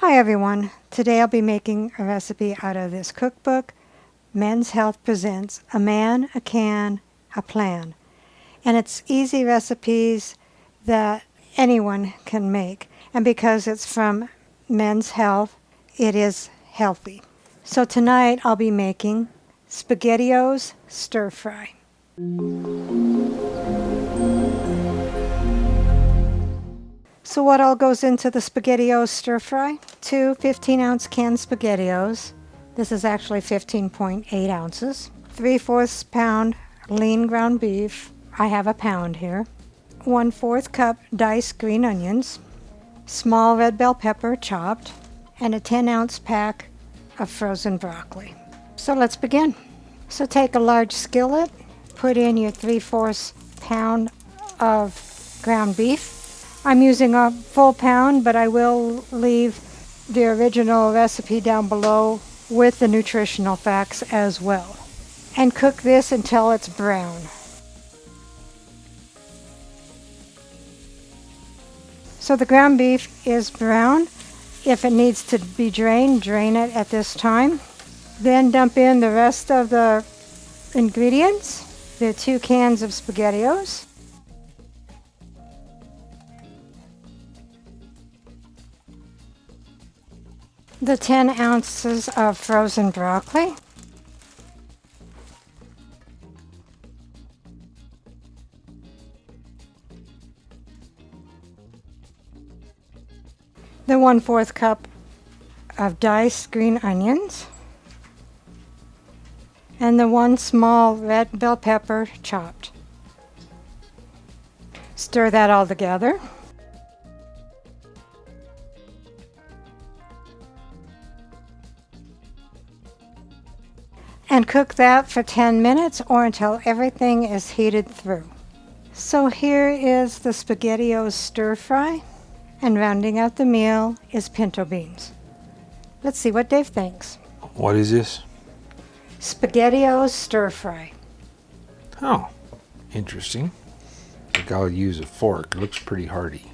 Hi everyone, today I'll be making a recipe out of this cookbook, Men's Health Presents A Man, a Can, a Plan. And it's easy recipes that anyone can make. And because it's from Men's Health, it is healthy. So tonight I'll be making SpaghettiOs Stir Fry. So what all goes into the SpaghettiOs Stir Fry? 2 15-ounce canned SpaghettiOs. This is actually 15.8 ounces. 3/4 pound lean ground beef. I have a pound here. 1/4 cup diced green onions. Small red bell pepper chopped. And a 10-ounce pack of frozen broccoli. So let's begin. So take a large skillet. Put in your 3/4 pound of ground beef. I'm using a full pound, but I will leave the original recipe down below with the nutritional facts as well. And cook this until it's brown. So the ground beef is brown. If it needs to be drained, drain it at this time. Then dump in the rest of the ingredients, the 2 cans of SpaghettiOs. The 10 ounces of frozen broccoli. The 1/4 cup of diced green onions. And the 1 small red bell pepper chopped. Stir that all together. And cook that for 10 minutes or until everything is heated through. So here is the SpaghettiOs Stir Fry, and rounding out the meal is pinto beans. Let's see what Dave thinks. What is this? SpaghettiOs Stir Fry. Oh, interesting. I think I'll use a fork. It looks pretty hearty.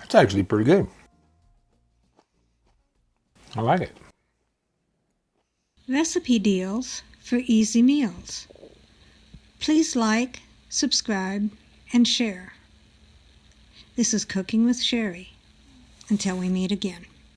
It's actually pretty good. I like it. Recipe deals for easy meals. Please like, subscribe, and share. This is Cooking with Sherry. Until we meet again.